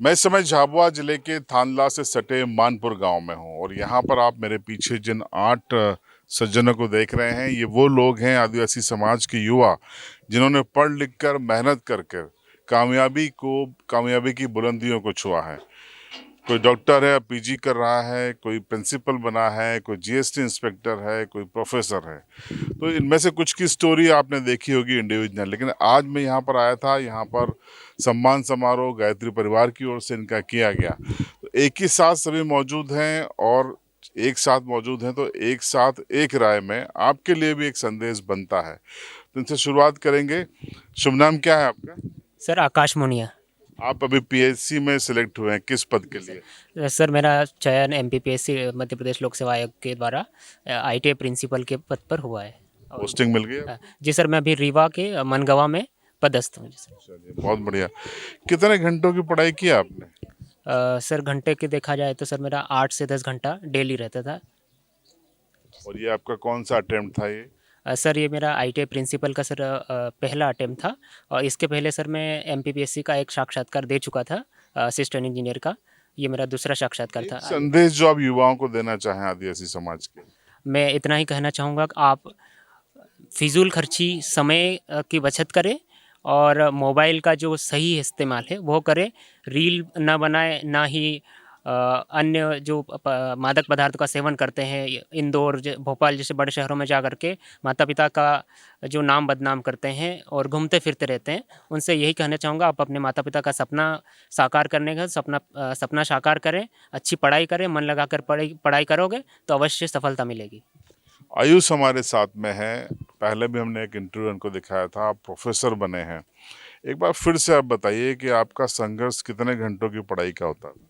मैं इस समय झाबुआ जिले के थानला से सटे मानपुर गांव में हूं और यहाँ पर आप मेरे पीछे जिन 8 सज्जनों को देख रहे हैं, ये वो लोग हैं आदिवासी समाज के युवा जिन्होंने पढ़ लिख कर मेहनत कर कर कामयाबी की बुलंदियों को छुआ है। कोई डॉक्टर है, पीजी कर रहा है, कोई प्रिंसिपल बना है, कोई जीएसटी इंस्पेक्टर है, कोई प्रोफेसर है। तो इनमें से कुछ की स्टोरी आपने देखी होगी इंडिविजुअल, लेकिन आज मैं यहाँ पर आया था। यहाँ पर सम्मान समारोह गायत्री परिवार की ओर से इनका किया गया। तो एक ही साथ सभी मौजूद हैं और एक साथ मौजूद हैं, तो एक साथ एक राय में आपके लिए भी एक संदेश बनता है। तो इनसे शुरुआत करेंगे। शुभ नाम क्या है आपका? सर आकाश मोनिया। आप अभी पीएससी में सिलेक्ट हुए हैं, किस पद के लिए? सर मेरा चयन एमपीपीएससी मध्य प्रदेश लोक सेवा आयोग के द्वारा आईटीआई प्रिंसिपल के पद पर हुआ है। और पोस्टिंग मिल गई? जी सर, मैं अभी रीवा के मनगवा में पदस्थ हूँ जी सर। चलिए, बहुत बढ़िया। कितने घंटों की पढ़ाई की आपने? सर घंटे के देखा जाए तो सर मेरा 8 से 10 घंटा डेली रहता था। और ये आपका कौन सा अटेम्प्ट था ये? सर ये मेरा आईटीआई प्रिंसिपल का सर पहला अटेम्प्ट था। और इसके पहले सर मैं एमपीपीएससी का एक साक्षात्कार दे चुका था, असिस्टेंट इंजीनियर का। ये मेरा दूसरा साक्षात्कार एक था। संदेश जो आप युवाओं को देना चाहें आदिवासी समाज के। मैं इतना ही कहना चाहूँगा कि आप फिजूल खर्ची समय की बचत करें और मोबाइल का जो सही इस्तेमाल है वो करें। रील ना बनाए, ना ही अन्य जो मादक पदार्थों का सेवन करते हैं, इंदौर भोपाल जैसे बड़े शहरों में जा कर के माता पिता का जो नाम बदनाम करते हैं और घूमते फिरते रहते हैं। उनसे यही कहना चाहूँगा, आप अपने माता पिता का सपना साकार करने का सपना साकार करें, अच्छी पढ़ाई करें, मन लगाकर पढ़ाई करोगे तो अवश्य सफलता मिलेगी। आयुष हमारे साथ में है। पहले भी हमने एक इंटरव्यू उनको दिखाया था, आप प्रोफेसर बने हैं। एक बार फिर से आप बताइए कि आपका संघर्ष कितने घंटों की पढ़ाई का होता था?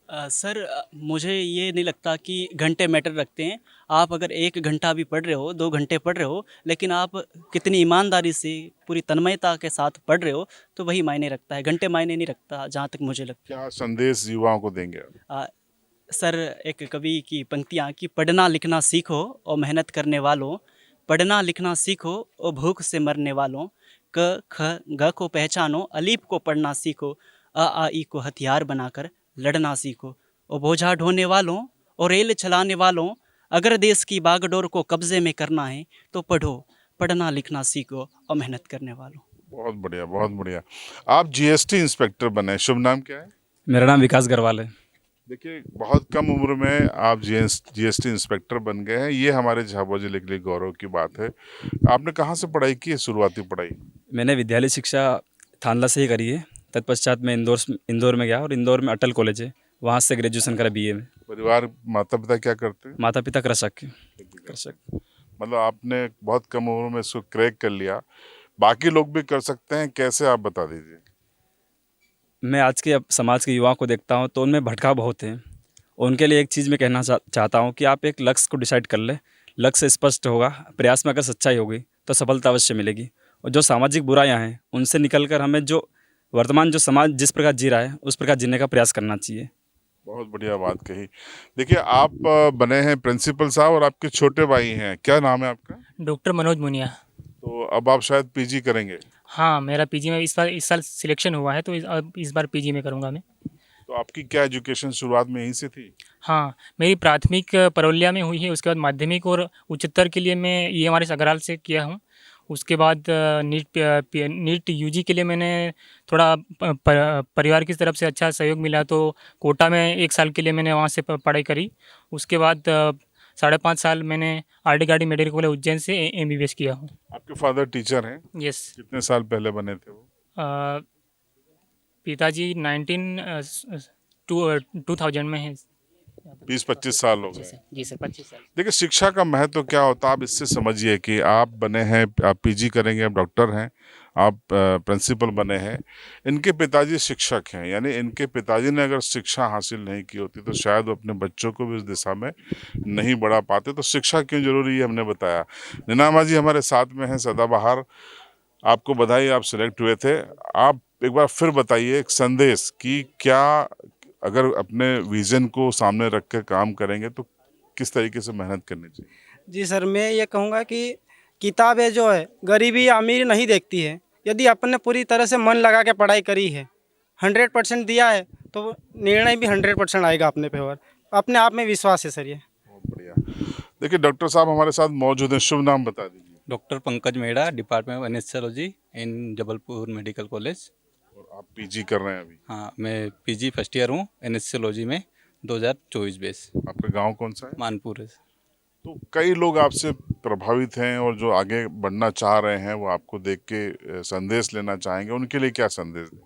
सर, मुझे ये नहीं लगता कि घंटे मैटर रखते हैं। आप अगर 1 घंटा भी पढ़ रहे हो, 2 घंटे पढ़ रहे हो, लेकिन आप कितनी ईमानदारी से, पूरी तन्मयता के साथ पढ़ रहे हो, तो वही मायने रखता है। घंटे मायने नहीं रखता, जहाँ तक मुझे लगता है। क्या संदेश युवाओं को देंगे आप? सर, एक कवि की पंक्तियाँ कि पढ़ना लिखना सीखो और मेहनत करने वालों, पढ़ना लिखना सीखो और भूख से मरने वालों, क ख ग को पहचानो, अलीफ को पढ़ना सीखो, अ आ ई को हथियार बनाकर लड़ना सीखो। और बोझा ढोने वालों और रेल चलाने वालों, अगर देश की बागडोर को कब्जे में करना है तो पढ़ो, पढ़ना लिखना सीखो और मेहनत करने वालों। बहुत बढ़िया, बहुत बढ़िया। आप जीएसटी इंस्पेक्टर बने, शुभ नाम क्या है? मेरा नाम विकास गरवाल है। देखिए, बहुत कम उम्र में आप जीएसटी इंस्पेक्टर बन गए हैं, ये हमारे झाबुआ जिले के लिए गौरव की बात है। आपने कहाँ से पढ़ाई की है, शुरुआती पढ़ाई? मैंने विद्यालय शिक्षा थानला से ही करी है। तत्पश्चात मैं इंदौर में गया और इंदौर में अटल कॉलेज है, वहाँ से ग्रेजुएशन करा बीए में। परिवार, माता पिता क्या करते हैं? माता पिता कृषक। मतलब आपने बहुत कम उम्र में इसको क्रैक कर लिया। बाकी लोग भी कर सकते हैं, कैसे आप बता दीजिए। मैं आज के समाज के युवाओं को देखता हूँ तो उनमें भटकाव बहुत है। उनके लिए एक चीज़ मैं कहना चाहता हूँ कि आप एक लक्ष्य को डिसाइड कर ले। लक्ष्य स्पष्ट होगा, प्रयास में अगर सच्चाई होगी तो सफलता अवश्य मिलेगी। और जो सामाजिक बुराइयाँ हैं उनसे निकलकर हमें जो वर्तमान जो समाज जिस प्रकार जी रहा है उस प्रकार जीने का प्रयास करना चाहिए। बहुत बढ़िया बात कही। देखिए, आप बने हैं प्रिंसिपल साहब और आपके छोटे भाई हैं, क्या नाम है आपका? डॉक्टर मनोज मुनिया। तो अब आप शायद पीजी करेंगे। हाँ, मेरा पीजी में इस साल सिलेक्शन हुआ है, तो इस बार पीजी में करूँगा मैं। तो आपकी क्या एजुकेशन शुरुआत में यहीं से थी? हाँ, मेरी प्राथमिक परवलिया में हुई है, उसके बाद माध्यमिक और उच्चतर के लिए मैं ये हमारे सगराल से किया हूँ। उसके बाद नीट यूजी के लिए मैंने थोड़ा परिवार की तरफ से अच्छा सहयोग मिला, तो कोटा में 1 साल के लिए मैंने वहाँ से पढ़ाई करी। उसके बाद 5.5 साल मैंने RD Gardi medical college Ujjain से एमबीबीएस किया हूँ। आपके फादर टीचर हैं? यस। कितने साल पहले बने थे वो? पिताजी 2000 में है। 20-25 साल हो गए। जी सर, 25 साल। देखिए, शिक्षा का महत्व क्या होता है आप इससे समझिए कि आप बने हैं, आप पीजी करेंगे, आप डॉक्टर हैं, आप प्रिंसिपल बने हैं। इनके पिताजी शिक्षक हैं, यानी इनके पिताजी ने अगर शिक्षा हासिल नहीं की होती तो शायद वो अपने बच्चों को भी इस दिशा में नहीं बढ़ा पाते। तो शिक्षा क्यों जरूरी है हमने बताया। नीनामा जी हमारे साथ में हैं, सदाबहार। आपको बधाई, आप सिलेक्ट हुए थे। आप एक बार फिर बताइए एक संदेश कि क्या अगर अपने विजन को सामने रख कर काम करेंगे तो किस तरीके से मेहनत करनी चाहिए? जी सर, मैं ये कहूँगा कि किताबें जो है गरीबी अमीरी नहीं देखती है। यदि अपन ने पूरी तरह से मन लगा के पढ़ाई करी है, 100% दिया है, तो निर्णय भी 100% आएगा अपने पे। और अपने आप में विश्वास है सर ये। बहुत बढ़िया। देखिए डॉक्टर साहब हमारे साथ मौजूद हैं, शुभ नाम बता दीजिए। Doctor Pankaj Mehra, department of anaesthesiology in Jabalpur medical college. और आप पीजी कर रहे हैं अभी। हाँ, मैं पीजी फर्स्ट ईयर हूँ एनेस्थेसियोलॉजी में, 2024 बेस, आपका गांव कौन सा है? मानपुर है। तो कई लोग आपसे प्रभावित हैं और जो आगे बढ़ना चाह रहे हैं वो आपको देख के संदेश लेना चाहेंगे, उनके लिए क्या संदेश दें?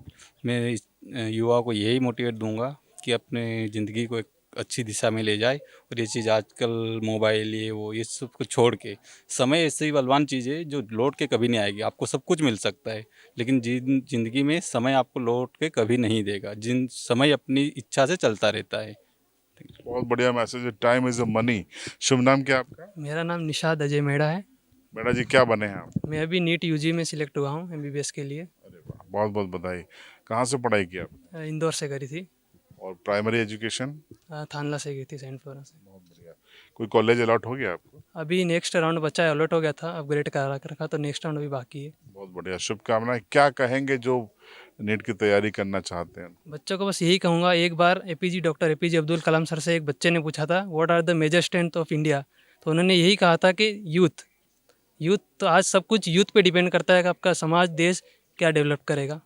मैं युवा को यही मोटिवेट दूंगा कि अपने ज़िंदगी को एक अच्छी दिशा में ले जाए, और ये चीज़ आजकल मोबाइल ये सब को छोड़ के, समय ऐसी बलवान चीज़ है जो लौट के कभी नहीं आएगी। आपको सब कुछ मिल सकता है, लेकिन ज़िंदगी में समय आपको लौट के कभी नहीं देगा। समय अपनी इच्छा से चलता रहता है। बहुत बढ़िया मैसेज है, टाइम इज अ मनी। शुभ नाम क्या आपका? मेरा नाम निशाद अजय मेड़ा है। बेटा जी क्या बने हैं आप? मैं अभी नीट यूजी में सिलेक्ट हुआ हूँ एमबीबीएस के लिए। अरे वाह, बहुत बहुत बधाई। कहाँ से पढ़ाई की आप? इंदौर से करी थी। और प्राइमरी एजुकेशन? थानला से की थी, सेंट फ्लोरा से। बहुत बढ़िया। कोई कॉलेज अलॉट हो गया आपको? अभी नेक्स्ट राउंड बच्चा है, अलर्ट हो गया था, अपग्रेड करा के रखा, तो नेक्स्ट राउंड अभी बाकी है। बहुत बढ़िया, शुभकामनाएं। क्या कहेंगे जो नीट की तैयारी करना चाहते हैं? बच्चों को बस यही कहूँगा, एक बार doctor APJ Abdul Kalam sir से एक बच्चे ने पूछा था what are the major strength of India, तो उन्होंने यही कहा था कि यूथ तो आज सब कुछ यूथ पे डिपेंड करता है कि आपका समाज देश क्या डेवलप करेगा।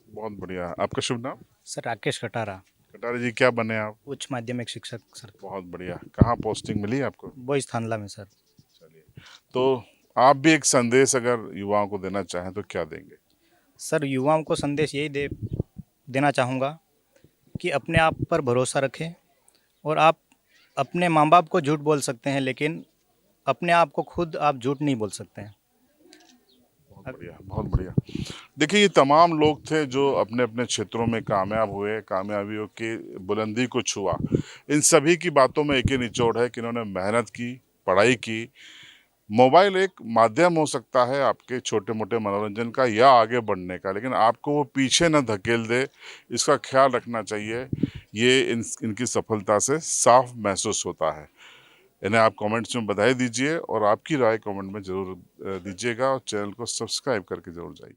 बहुत बढ़िया। आपका शुभ नाम? सर राकेश कटारा, कटारे जी क्या बने आप? उच्च माध्यमिक शिक्षक सर, बहुत बढ़िया। कहाँ पोस्टिंग मिली आपको? बॉयज थानला में सर। चलिए, तो आप भी एक संदेश अगर युवाओं को देना चाहें तो क्या देंगे? सर युवाओं को संदेश यही देना चाहूँगा कि अपने आप पर भरोसा रखें, और आप अपने माँ बाप को झूठ बोल सकते हैं लेकिन अपने आप को खुद आप झूठ नहीं बोल सकते हैं। बहुत बढ़िया, बहुत बढ़िया। देखिए ये तमाम लोग थे जो अपने अपने क्षेत्रों में कामयाब हुए, कामयाबियों की बुलंदी को छुआ। इन सभी की बातों में एक ही निचोड़ है कि इन्होंने मेहनत की, पढ़ाई की। मोबाइल एक माध्यम हो सकता है आपके छोटे मोटे मनोरंजन का या आगे बढ़ने का, लेकिन आपको वो पीछे न धकेल दे, इसका ख्याल रखना चाहिए। ये इनकी सफलता से साफ महसूस होता है। इन्हें आप कमेंट्स में बधाई दीजिए और आपकी राय कमेंट में ज़रूर दीजिएगा, और चैनल को सब्सक्राइब करके ज़रूर जाइए।